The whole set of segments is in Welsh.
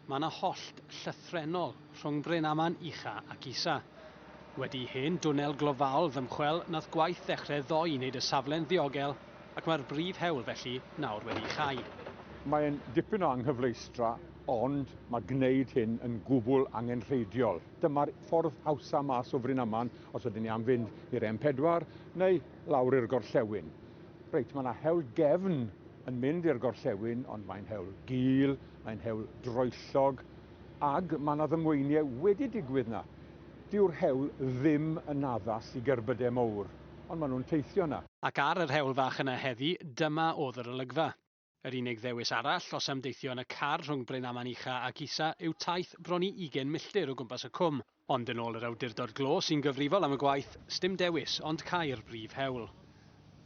mae yna hollt llythrenol rhwng Brynaman Uchaf ac Isaf. Wedi hen dwnnel glofal ddymchwel, nath gwaith ddechrau ddoe i wneud y safle'n ddiogel, ac mae'r brif hewl felly nawr wedi chau. Mae'n dipyn o anghyfleistra, ond mae gwneud hyn yn gwbl angenrheidiol. Dyma'r ffordd hawsa mas o Brynaman os ydyn ni am fynd i'r M4 neu lawr i'r gorllewin. Reit, mae yna hewl gefn yn mynd i'r gorllewin, ond mae'n hewl gul, mae'n hewl droellog, ag mae yna ddymweiniau wedi digwydd yna. Dyw'r hewl ddim yn addas i gerbydau mawr, ond maen nhw'n teithio yna. Ac ar yr hewl fach yna heddi, dyma oedd yr olygfa. Yr unig ddewis arall os ymdeithio yn y car rhwng Brynaman Uchaf ac Isaf yw taith bron i 20 milltir o gwmpas y cwm. Ond yn ôl yr awdurdod glo sy'n gyfrifol am y gwaith, sdim dewis ond cau'r brif hewl.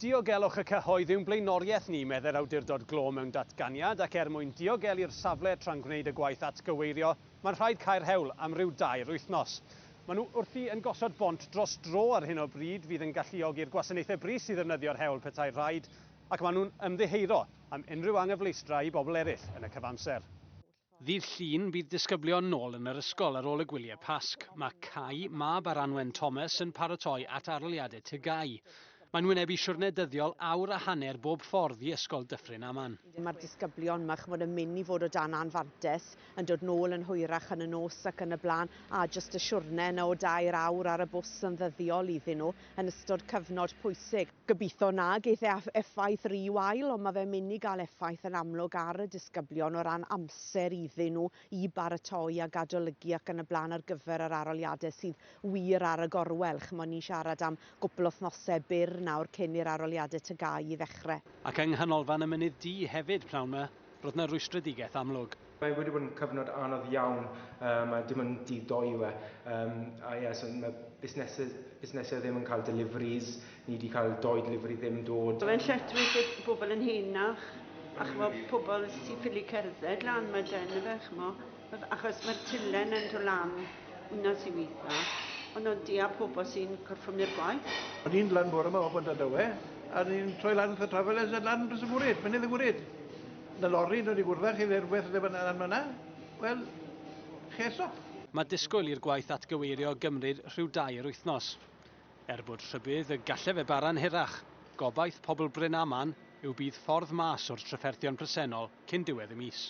Diogelwch y cyhoedd yw'n blaenoriaeth ni, medde'r awdurdod glo mewn datganiad, ac mwyn diogelu'r safle tra'n gwneud y gwaith atgyweirio, mae'n rhaid cau'r hewl am ryw 2 wythnos. Maen nhw wrthi yn gosod bont dros dro ar hyn o bryd fydd yn galluogi'r gwasanaethau brys i ddefnyddio'r hewl petai'r rhaid, ac maen nhw'n ymddiheuro am unrhyw anghyfleistra i bobl eraill yn y cyfamser. Ddydd Llun bydd disgyblion nôl yn yr ysgol ar ôl y gwyliau Pasg. Mae Chau, mab Aranwen Thomas, yn paratoi at aroliadau tygau. Mae'n wynebu siwrne dyddiol awr a hanner bob ffordd i ysgol Dyffryn Aman. Mae'r disgyblion yma yn mynd i fod o dan anfantes, yn dod nôl yn hwyrach yn y nos ac yn y blaen, a jyst y siwrne yna o 2 awr ar y bws yn ddyddiol iddyn nhw yn ystod cyfnod pwysig. Gobeithio na geith effaith wael, ond mae fe'n mynd i gael effaith yn amlwg ar y disgyblion o ran amser iddyn nhw i baratoi a gadolygu ac yn y blaen ar gyfer yr aroliadau sydd wir ar y gorwelch. Mae'n ni'n siarad am gwpl o wythnosau byr nawr cyn i'r aroliadau tygau i ddechrau. Ac yng nghanolfan y mynydd du hefyd pnawn yma, roedd yna rwystredigaeth amlwg. Mae wedi bod yn cyfnod anodd iawn, dim yn dydd doi yw so mae busnesau ddim yn cael deliveries, ni wedi cael 2 delivery ddim dod. Mae'n lletchwyd y bobl yn henach, ac mae pobl sy'n ffili cerdded lan mae den y fe, achos mae'r tilen yn dod lan hwnna sy'n weithio. Ond o'n di a pobl sy'n corffwm i'r gwaith. O'n i'n lan bore yma o bod ydywe, a ni'n troi lan wrth y trafelers a lan dros y gwryd, mynydd y gwryd. Na lori nhw wedi gwrddach i rhywbeth ddim yn yna. Wel, cheso. Mae disgwyl i'r gwaith atgyweirio gymryd rhyw 2 wythnos. Bod rhybydd y gallai fe bara'n hirach, gobaith pobl Brynaman yw bydd ffordd mas o'r trafferthion presennol cyn diwedd y mis.